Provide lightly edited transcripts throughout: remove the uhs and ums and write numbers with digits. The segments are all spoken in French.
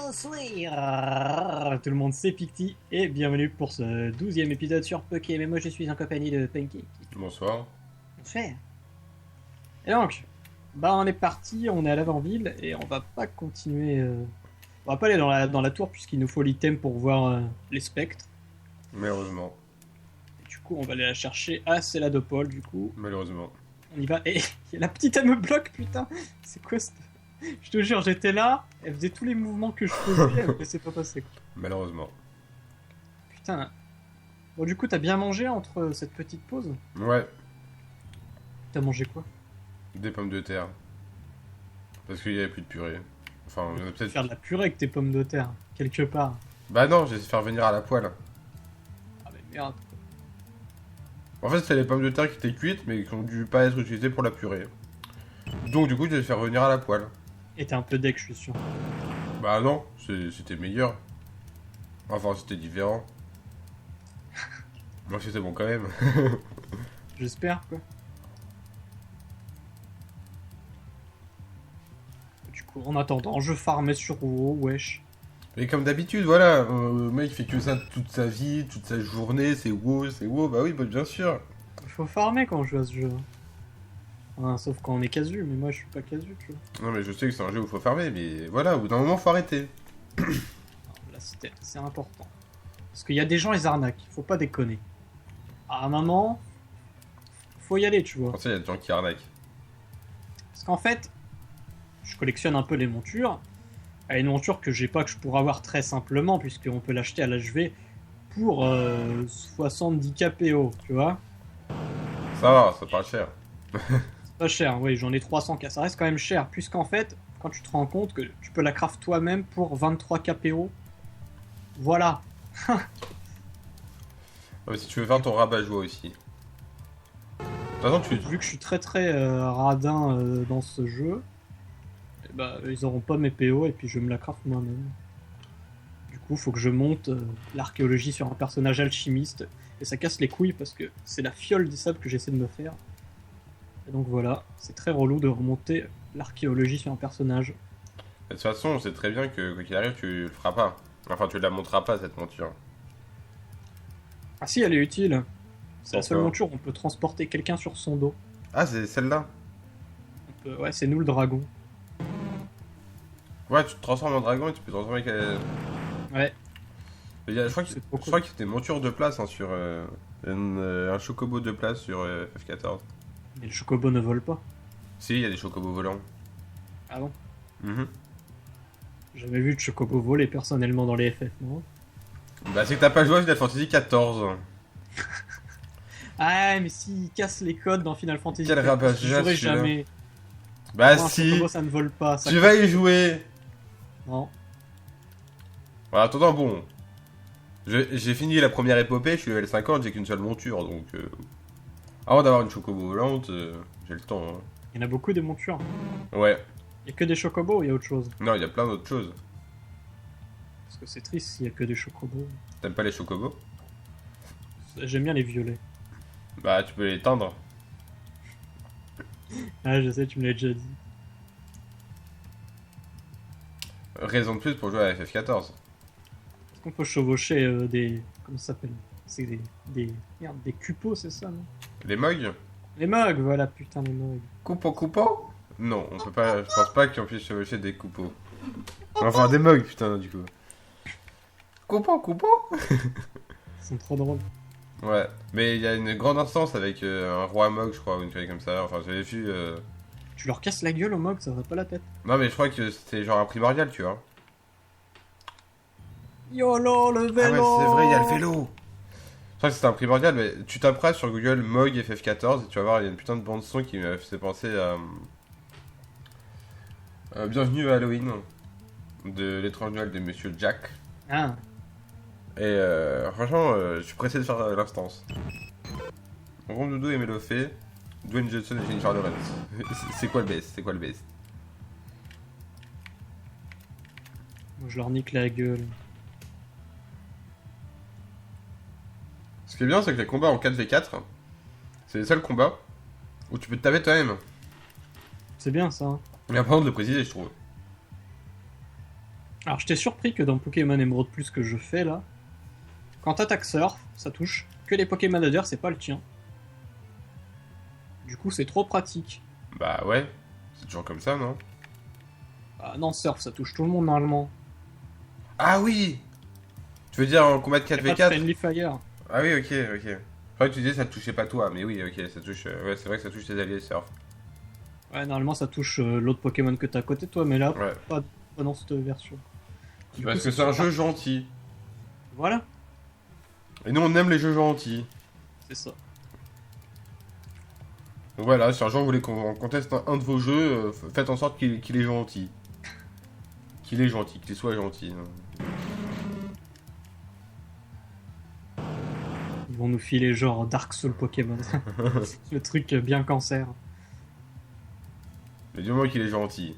Bonsoir tout le monde, c'est Picti et bienvenue pour ce 12e épisode sur Poké, mais moi je suis en compagnie de Pancake. Bonsoir. Bonsoir. Et donc, on est parti, on est à l'avant-ville et on va pas continuer... On va pas aller dans la tour puisqu'il nous faut l'item pour voir les spectres. Malheureusement. Et du coup on va aller la chercher à Céladopole du coup. Malheureusement. On y va et il y a la petite elle me bloque putain. C'est quoi cette... Je te jure, j'étais là, elle faisait tous les mouvements que je faisais, elle me laissait pas passer quoi. Malheureusement. Putain. Bon du coup t'as bien mangé entre cette petite pause? Ouais, T'as mangé quoi? des pommes de terre. Parce qu'il y avait plus de purée. Enfin, on a peut-être... Faire de la purée avec tes pommes de terre, quelque part. Bah non, j'ai essayé de faire venir à la poêle. Ah mais merde. En fait, c'était les pommes de terre qui étaient cuites, mais qui ont dû pas être utilisées pour la purée. Donc du coup, j'ai fait faire venir à la poêle. Et t'es un peu deck, je suis sûr. Bah non, c'était meilleur. Enfin, c'était différent. Moi, c'était bon quand même. J'espère, quoi. Du coup, en attendant, je farmais sur WoW, wesh. Et comme d'habitude, voilà, le mec fait que ça toute sa vie, toute sa journée, c'est wow, bah oui, bah bien sûr. Il faut farmer quand on joue à ce jeu. Enfin, sauf quand on est casu, mais moi je suis pas casu, tu vois. Non mais je sais que c'est un jeu où il faut farmer, mais voilà, au bout d'un moment, faut arrêter. Alors, là, c'est important. Parce qu'il y a des gens, ils arnaquent, faut pas déconner. À un moment, faut y aller, tu vois. Pour ça, il y a des gens qui arnaquent. Parce qu'en fait, je collectionne un peu les montures. Et une monture que j'ai pas, que je pourrais avoir très simplement, puisqu'on peut l'acheter à l'HV pour 70 KPO, tu vois. Ça va, ça paraît cher. C'est pas cher, oui, j'en ai 300K, ça reste quand même cher, puisqu'en fait, quand tu te rends compte que tu peux la craft toi-même pour 23 KPO, voilà. Ah, mais si tu veux faire ton rabat-joie aussi. De toute façon, Vu que je suis très très radin dans ce jeu, eh bah, ils auront pas mes PO et puis je me la craft moi-même. Du coup, faut que je monte l'archéologie sur un personnage alchimiste, et ça casse les couilles parce que c'est la fiole des sables que j'essaie de me faire. Et donc voilà, c'est très relou de remonter l'archéologie sur un personnage. De toute façon, on sait très bien que quoi qu'il arrive, tu le feras pas. Enfin, tu la monteras pas, cette monture. Ah si, elle est utile. C'est la seule Pourquoi monture où on peut transporter quelqu'un sur son dos. Ah, c'est celle-là. Ouais, c'est nous le dragon. Ouais, tu te transformes en dragon et tu peux te transformer... Ouais. Je crois C'est trop je cool. crois qu'il y a des montures de place hein, sur... un chocobo de place sur FF14. Mais le chocobo ne vole pas. Si, il y a des chocobos volants. Ah bon? Mhm. J'ai jamais vu de chocobo voler personnellement dans les FF, non? Bah, c'est que t'as pas joué à Final Fantasy 14. Ah, mais s'il casse les codes dans Final Fantasy Quel XIV, rabat-joie, j'y jouerai celui-là. jamais. Bah Non, un si, chocobo, ça ne vole pas. Ça... tu vas y jouer. Non. En attendant, bon, j'ai fini la première épopée, je suis level 50, j'ai qu'une seule monture, donc... Avant d'avoir une chocobo volante, j'ai le temps. Hein. Il y en a beaucoup des montures. Ouais, Il y a que des chocobos ou il y a autre chose? non, il y a plein d'autres choses. Parce que c'est triste s'il y a que des chocobos. T'aimes pas les chocobos? J'aime bien les violets. Bah, tu peux les teindre. Ah, je sais, tu me l'as déjà dit. Raison de plus pour jouer à FF14. Est-ce qu'on peut chevaucher des... Comment ça s'appelle? C'est Merde, des cupos, c'est ça, non? Les mugs? Les mugs, voilà, putain, les mugs. Coupo? Non, on peut pas, je pense pas qu'on puisse chevaucher des coupos. Enfin, des mugs, putain, du coup. Coupo? Ils sont trop drôles. Ouais, mais il y a une grande instance avec un roi mog, je crois, ou une chose comme ça. Enfin, j'avais vu. Tu leur casses la gueule aux mugs, ça va pas la tête. Non, mais je crois que c'était genre un primordial, tu vois. YOLO, le vélo! Ah ouais, c'est vrai, il y a le vélo. Je crois que c'était un primordial, mais tu taperas sur Google Mog FF14 et tu vas voir, il y a une putain de bande son qui m'a fait penser à Bienvenue à Halloween de l'étrange Noël de Monsieur Jack. Ah, Et franchement, je suis pressé de faire l'instance. Ron Doudou et Mélofé, Dwayne Johnson et Jennifer Lawrence. C'est quoi le best? moi, je leur nique la gueule. Ce qui est bien, c'est que les combats en 4v4, c'est les seuls combats où tu peux te taper toi-même. C'est bien ça. Hein. Il est important de le préciser, je trouve. Alors, je t'ai surpris que dans Pokémon Emerald Plus que je fais là, quand t'attaques Surf, ça touche que les Pokémon adverses, c'est pas le tien. Du coup, c'est trop pratique. Bah ouais, c'est toujours comme ça, non? Ah non, Surf, ça touche tout le monde normalement. Ah oui! Tu veux dire en combat de Y'a pas de 4v4? Friendly Fire. Ah oui, ok. Je croyais que tu disais que ça te touchait pas toi, mais oui, ok, ça touche. Ouais, c'est vrai que ça touche tes alliés surf. Ouais, normalement, ça touche l'autre Pokémon que t'as à côté de toi, mais là, Ouais. pas dans cette version. Du Parce coup, que c'est un super. jeu gentil. Voilà, Et nous, on aime les jeux gentils. c'est ça. Donc voilà, si un jour vous voulez qu'on teste un de vos jeux, faites en sorte qu'il est gentil. Qu'il est gentil, qu'il soit gentil. Ils vont nous filer genre Dark Soul Pokémon. Le truc bien cancer. Mais du moment qu'il est gentil.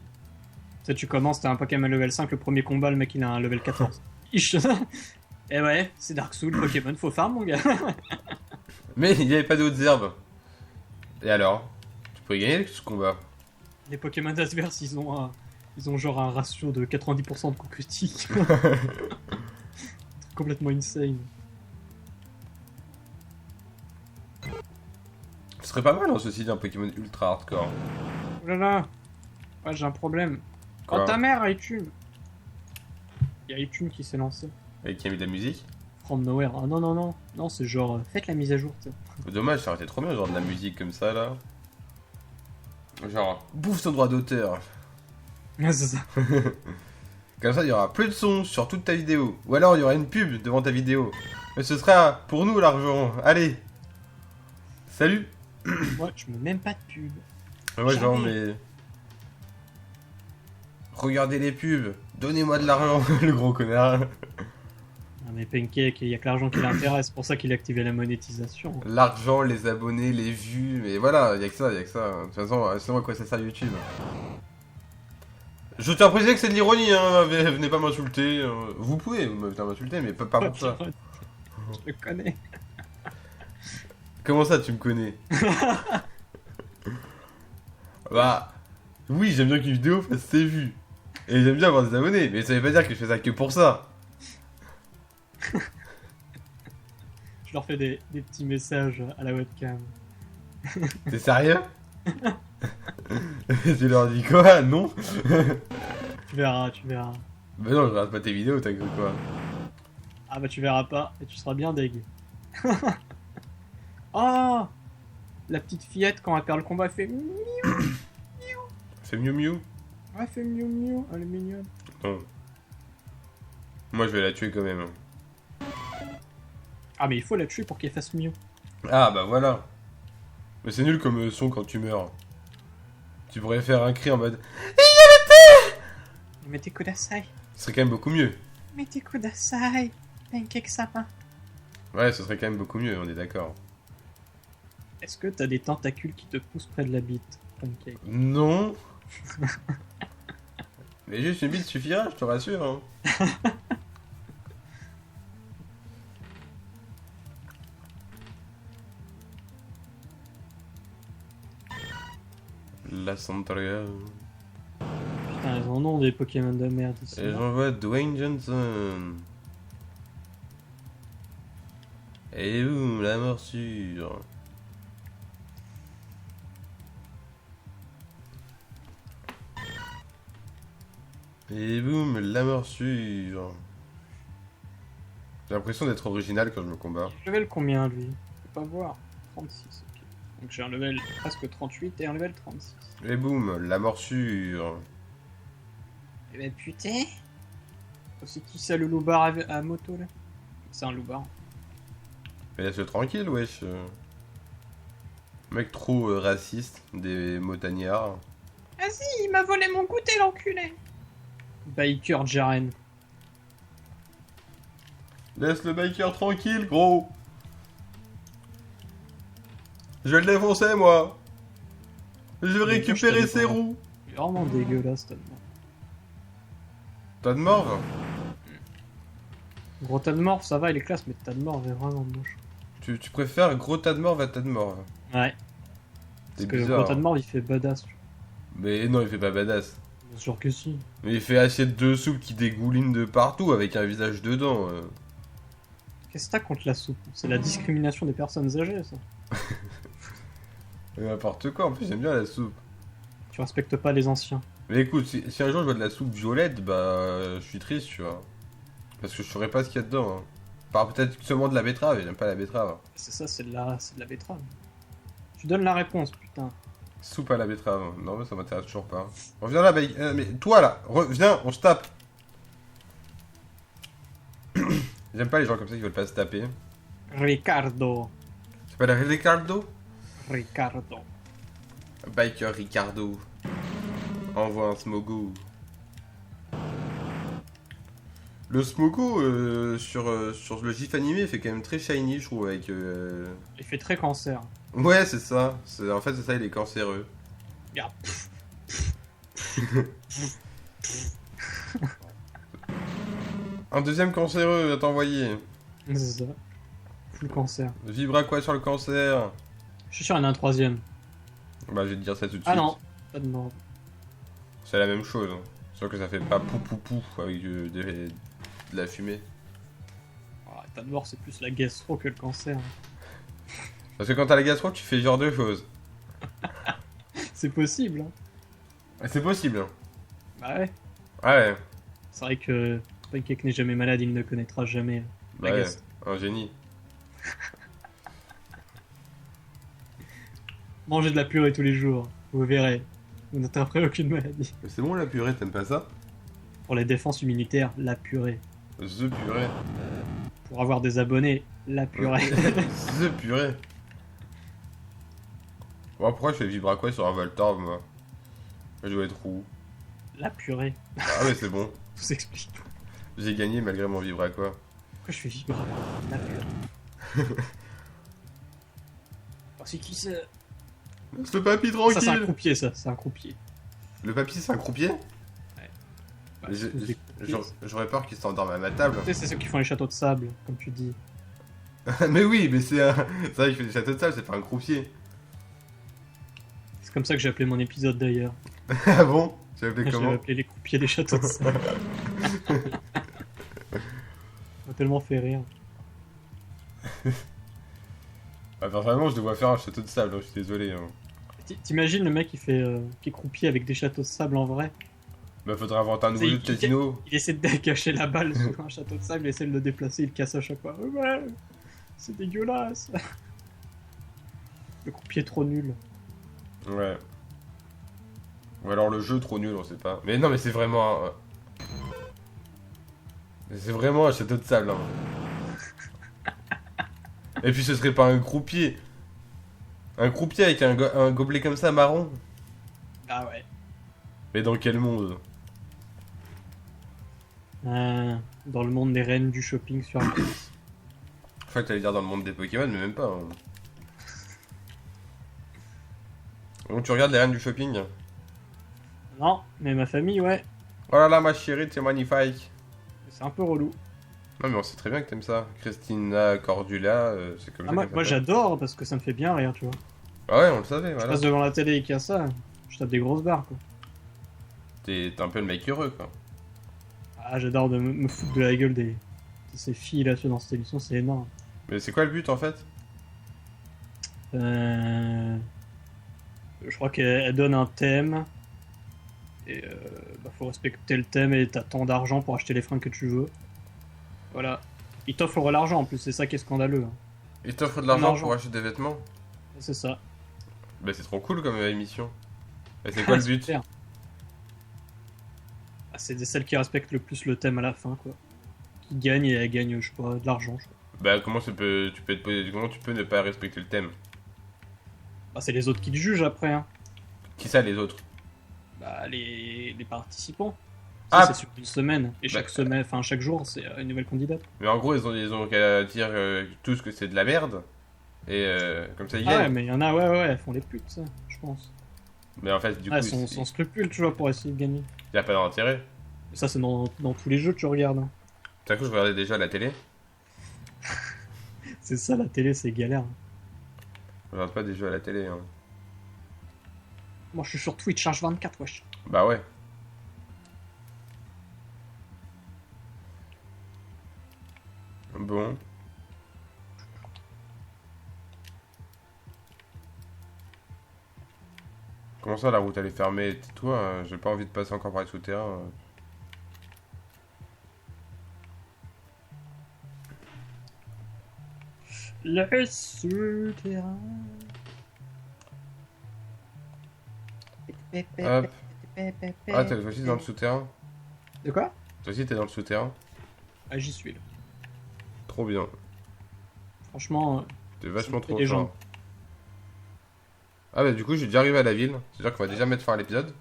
Tu sais, tu commences, t'as un Pokémon level 5, le premier combat, le mec il a un level 14. Ich. Et ouais, c'est Dark Soul Pokémon, faut farm mon gars. Mais il n'y avait pas d'autres herbes. Et alors? Tu peux gagner ce combat. Les Pokémon adverses, ils ont genre un ratio de 90% de coups critiques. Complètement insane. Ce serait pas mal, hein, ceci d'un Pokémon ultra hardcore. Oh là là. Ouais, j'ai un problème. Quoi? Oh ta mère, iTunes. Il y a iTunes qui s'est lancé. Et qui a mis de la musique? From nowhere. Ah non, non, non. Non, c'est genre, faites la mise à jour, tu sais. Dommage, ça aurait été trop bien, genre de la musique comme ça là. Genre, bouffe son droit d'auteur. Ouais, c'est ça. Comme ça, il y aura plus de son sur toute ta vidéo. Ou alors, il y aura une pub devant ta vidéo. Mais ce sera pour nous l'argent. Allez. Salut. Moi, je me mets même pas de pub. Ouais, genre, Jamais. mais... Regardez les pubs. Donnez-moi de l'argent, le gros connard. Non mais Pancake, il y a que l'argent qui l'intéresse, c'est pour ça qu'il a activé la monétisation. L'argent, les abonnés, les vues. Mais voilà, il y a que ça, il y a que ça. De toute façon, sinon, à quoi ça sert YouTube? Je tiens à préciser que c'est de l'ironie, hein. Venez pas m'insulter. Vous pouvez m'insulter, mais pas pour ça. Je le connais. Comment ça, tu me connais? Bah, oui, j'aime bien qu'une vidéo fasse ses vues. Et j'aime bien avoir des abonnés, mais ça veut pas dire que je fais ça que pour ça. Je leur fais des petits messages à la webcam. T'es sérieux? Tu leur dis quoi? Non? Tu verras, tu verras. Bah non, je regarde pas tes vidéos, t'as cru quoi? Ah bah tu verras pas, et tu seras bien deg. Oh, la petite fillette, quand elle perd le combat, elle fait miou. Fais mieux mieux? Elle fait miou miou, elle est mignonne. Non. Moi, je vais la tuer quand même. Ah mais il faut la tuer pour qu'elle fasse mieux. Ah bah voilà. Mais c'est nul comme son quand tu meurs. Tu pourrais faire un cri en mode... Mettez kudasai. Ce serait quand même beaucoup mieux. Mettez kudasai. Pancake sama. Ouais, ce serait quand même beaucoup mieux, on est d'accord. Est-ce que t'as des tentacules qui te poussent près de la bite, Pancake? Non. Mais juste une bite suffira, je te rassure. Hein. La Sandria. Putain, ils en ont des Pokémon de merde ici. Et j'envoie Dwayne Johnson. Et boum, la morsure. Et boum, la morsure. J'ai l'impression d'être original quand je me combats. Level combien lui? Je peux pas voir. 36, ok. Donc j'ai un level presque 38 et un level 36. Et boum, la morsure. Eh ben putain. C'est qui ça le loupard à moto là? C'est un loupard. Mais laisse-le tranquille, wesh. Mec trop raciste, des montagnards. Vas-y, il m'a volé mon goûter l'enculé. Biker Jaren. Laisse le biker tranquille, gros. Je vais le défoncer, moi. Je vais récupérer ses roues. Il est vraiment dégueulasse tellement. T'as de morve? Gros tas de morve, ça va, il est classe, mais tas de morve est vraiment moche. Tu préfères gros tas de morve à tas de morve? Ouais. C'est Parce que le bizarre. gros tas de morve il fait badass. Tu Mais non, il fait pas badass. vois. Bien sûr que si. Mais il fait assiette de soupe qui dégouline de partout avec un visage dedans. Qu'est-ce que t'as contre la soupe? C'est la discrimination des personnes âgées, ça. N'importe quoi, en plus j'aime bien la soupe. Tu respectes pas les anciens. Mais écoute, si un jour je vois de la soupe violette, bah je suis triste, tu vois. Parce que je saurais pas ce qu'il y a dedans. Hein. Par peut-être seulement de la betterave, et j'aime pas la betterave. C'est ça, c'est de la betterave. Tu donnes la réponse, putain. Soupe à la betterave. Non, mais ça m'intéresse toujours pas. Reviens là, mais toi là, reviens, on se tape. J'aime pas les gens comme ça qui veulent pas se taper. Ricardo. Ça s'appelle Ricardo? Ricardo. Biker Ricardo. Envoie un smogo. Le smogo sur le gif animé fait quand même très shiny, je trouve, avec. Il fait très cancer. Ouais, c'est ça. En fait, c'est ça, il est cancéreux. Regarde. Un deuxième cancéreux à t'envoyer. C'est ça. Full cancer. Vibra quoi sur le cancer? Je suis sûr qu'il y en a un troisième. Bah, je vais te dire ça tout de suite. Ah non, pas de mort. C'est la même chose. Hein. Sauf que ça fait pas pou pou pou avec de la fumée. Ah, état de mort, c'est plus la gastro que le cancer. Parce que quand t'as la gastro, tu fais ce genre de choses. C'est possible, hein. C'est possible. Hein. Bah ouais. Ah ouais. C'est vrai que Pancake n'est jamais malade, il ne connaîtra jamais la Bah ouais. gastro. Un génie. Mangez de la purée tous les jours, vous verrez. Vous n'attraperez aucune maladie. Mais c'est bon la purée, t'aimes pas ça? Pour les défenses immunitaires, la purée. The purée. Pour avoir des abonnés, la purée. The purée. Bon, pourquoi je fais vibra quoi sur un Voltorb, moi? Je dois être roux. La purée. Ah ouais, c'est bon. Tout s'explique. J'ai gagné malgré mon vibra quoi. Pourquoi je fais vibrer la purée? Oh, c'est qui ça? Laisse le papy Ça, c'est un tranquille. croupier, ça. C'est un croupier. Le papy, c'est un croupier? Bah, Mais c'est tous des croupiers. J'aurais peur qu'il s'endorme à ma table. Tu sais, c'est ceux qui font les châteaux de sable, comme tu dis. Mais oui, mais c'est vrai qu'il fait des châteaux de sable, c'est pas un croupier. C'est comme ça que j'ai appelé mon épisode d'ailleurs. Ah bon? Tu l'as appelé J'ai comment? appelé les croupiers des châteaux de sable. Ça m'a tellement fait rire. Ah, personnellement, je devrais faire un château de sable, hein, je suis désolé. Hein. T'imagines le mec qui est croupier avec des châteaux de sable en vrai? Bah, faudrait inventer un nouveau C'est- jeu de casino. Il essaie de cacher la balle sous un château de sable, il essaie de le déplacer, il le casse à chaque fois. Ouais, c'est dégueulasse. Le croupier est trop nul. Ouais. Ou alors le jeu trop nul, on sait pas. Mais non, mais c'est vraiment un. C'est vraiment un château de sable. Hein. Et puis ce serait pas un croupier. Un croupier avec un gobelet comme ça marron. Ah ouais. Mais dans quel monde? Dans le monde des reines du shopping sur Arceus. Je crois que t'allais dire dans le monde des Pokémon, mais même pas. Hein. Donc tu regardes les reines du shopping. Non, mais ma famille, ouais. Oh là là, ma chérie, c'est magnifique. C'est un peu relou. Non, mais on sait très bien que t'aimes ça. Christina Cordula, c'est comme Ah, ça. moi, qu'elle moi s'appelle. j'adore parce que ça me fait bien rire, tu vois. Ah ouais, on le savait, Je voilà. passe devant la télé et qu'il y a ça, je tape des grosses barres, quoi. T'es un peu le mec heureux, quoi. Ah, j'adore de me foutre de la gueule de ces filles là dans cette émission, c'est énorme. Mais c'est quoi le but en fait? Je crois qu'elle donne un thème. Et faut respecter le thème et t'as tant d'argent pour acheter les fringues que tu veux. Voilà. Ils t'offrent l'argent en plus, c'est ça qui est scandaleux. Hein. Ils t'offrent de l'argent L'argent. pour acheter des vêtements? C'est ça. Bah c'est trop cool comme émission. Et c'est quoi le but? Super. Ah, c'est celle qui respecte le plus le thème à la fin, quoi. Qui gagne et elle gagne, je sais pas, de l'argent, je crois. Bah comment comment tu peux ne pas respecter le thème? Bah, c'est les autres qui te jugent après, hein. Qui ça les autres? Bah, les participants. Ah. Ça, c'est sur une semaine. Et chaque Bah. semaine, enfin chaque jour, c'est une nouvelle candidate. Mais en gros ils ont qu'à dire tous que c'est de la merde. Et comme ça ils Ah ouais, gagnent. mais il y en a, ouais, elles font les putes, ça, je pense. Mais en fait du coup Elles sont sans scrupules, tu vois, pour essayer de gagner. y a pas d'intérêt. Et ça, c'est dans tous les jeux que tu regardes. Hein. T'as cru que je regardais déjà la télé? C'est ça, la télé, c'est galère. Je regarde pas des jeux à la télé. Hein. Moi, je suis sur Twitch, H24, wesh. Bah ouais. Bon. Comment ça, la route elle est fermée? Tais-toi, j'ai pas envie de passer encore par les souterrains. Le souterrain. Hop. Ah, toi aussi t'es dans le souterrain? De quoi? Toi aussi t'es dans le souterrain? Ah, j'y suis là. Trop bien. Franchement, T'es vachement me fait trop des fort. jambes. Ah bah du coup, j'ai déjà arrivé à la ville. C'est-à-dire qu'on va déjà mettre fin à l'épisode.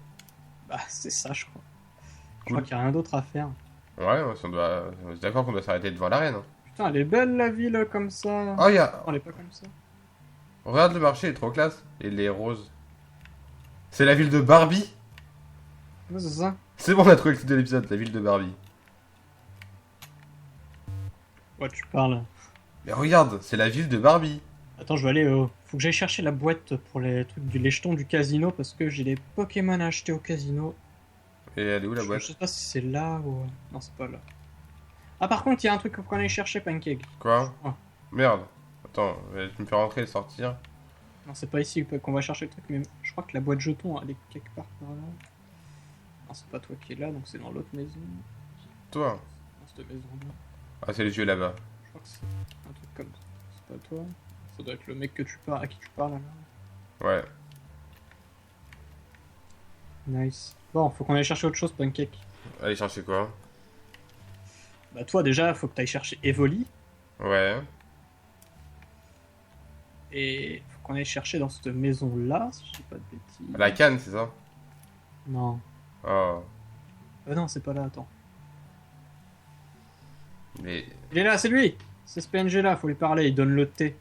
bah c'est ça, je crois. Je Cool. crois qu'il n'y a rien d'autre à faire. Ouais, on est d'accord qu'on doit s'arrêter devant l'arène. Putain, elle est belle la ville comme ça. Oh, y'a... Elle est pas comme ça. Regarde le marché, il est trop classe. Et les roses. C'est la ville de Barbie. Ouais, c'est ça. C'est bon, on a trouvé le titre de l'épisode, la ville de Barbie. Ouais, tu parles. Mais regarde, c'est la ville de Barbie. Attends, je vais aller faut que j'aille chercher la boîte pour les trucs les jetons du casino parce que j'ai des Pokémon à acheter au casino. Et elle est où la boîte? Je sais pas si c'est là ou... Non, c'est pas là. Ah, par contre, il y a un truc qu'on allait chercher, Pancake. Quoi? Oh. Merde. Attends, tu me fais rentrer et sortir. Non, c'est pas ici qu'on va chercher le truc, mais je crois que la boîte jetons, elle est quelque part par là. Non, c'est pas toi qui es là, donc c'est dans l'autre maison. Toi? Dans cette maison-là. Ah, c'est les yeux là-bas. Je crois que c'est un truc comme ça. C'est pas toi. Ça doit être le mec que tu parles, à qui tu parles là. Ouais. Nice. Bon, faut qu'on aille chercher autre chose, Pancake. Allez chercher quoi? Bah, toi, déjà, faut que t'ailles chercher Evoli. Ouais. Et faut qu'on aille chercher dans cette maison-là, si je dis pas de bêtises. La canne, c'est ça? Non. Oh. Non, c'est pas là, attends. Mais... Il est là, c'est lui. C'est ce PNG là, faut lui parler, il donne le thé.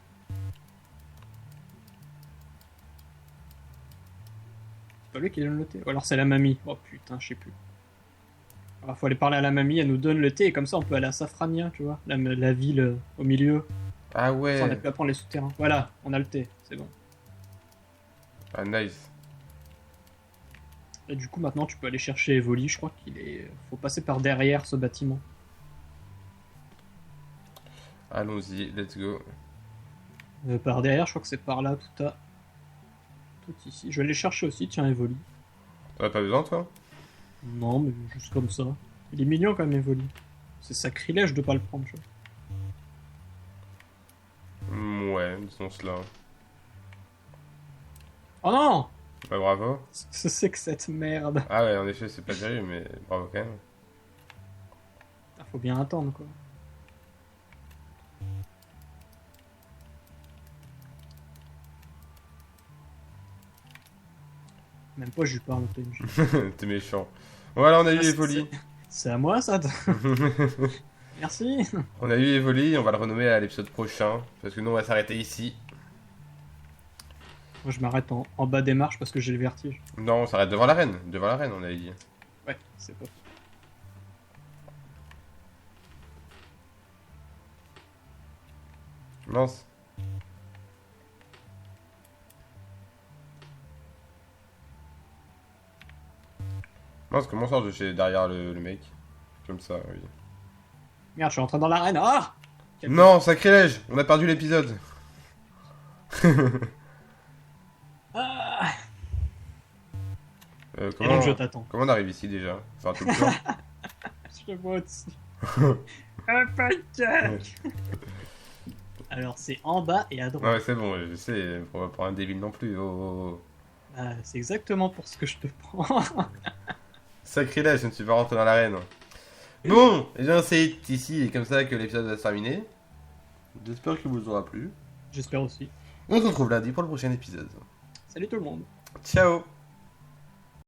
C'est pas lui qui donne le thé. Ou alors c'est la mamie. Oh putain, je sais plus. Alors faut aller parler à la mamie, elle nous donne le thé et comme ça on peut aller à Safrania, tu vois. La ville au milieu. Ah Ça, on a ouais. pu apprendre les souterrains. Voilà, on a le thé, c'est bon. Ah nice. Et du coup maintenant tu peux aller chercher Evoli, je crois qu'il est... Faut passer par derrière ce bâtiment. Allons-y, let's go. Par derrière, je crois que c'est par là, tout ici. Je vais aller chercher aussi, tiens, Evoli. T'en as pas besoin toi? Non, mais juste comme ça. Il est mignon quand même, Evoli. C'est sacrilège de pas le prendre, tu vois. Ouais, disons cela. Oh non! Bah bravo. Qu'est-ce que c'est que cette merde? Ah ouais, en effet, c'est pas sérieux, mais bravo quand même. Ah, faut bien attendre, quoi. Même pas, je lui parle au PNJ. T'es méchant. Voilà, on a eu Ah, c'est- Evoli. C'est à moi, ça? Merci. On a eu Evoli, on va le renommer à l'épisode prochain. Parce que nous, on va s'arrêter ici. Moi, je m'arrête en bas des marches parce que j'ai le vertige. Non, on s'arrête devant l'arène. Devant l'arène, on avait dit. Ouais, c'est pas... Mince. Mince, comment sort de chez derrière le mec? Comme ça, oui. Merde, je suis rentré dans l'arène. Ah! Non, sacrilège! On a perdu l'épisode. Ah! Et Comment... donc, je t'attends. comment on arrive ici déjà? Enfin, tout le temps. Je le vois au-dessus. Un pancake. Alors, c'est en bas et à droite. Ouais, c'est bon, je sais, pour un débile non plus. Oh. Ah, c'est exactement pour ce que je te prends. Sacrilège, je ne suis pas rentré dans l'arène. Bon, et bien c'est ici et comme ça que l'épisode va se terminer. J'espère qu'il vous aura plu. J'espère aussi. On se retrouve lundi pour le prochain épisode. Salut tout le monde. Ciao!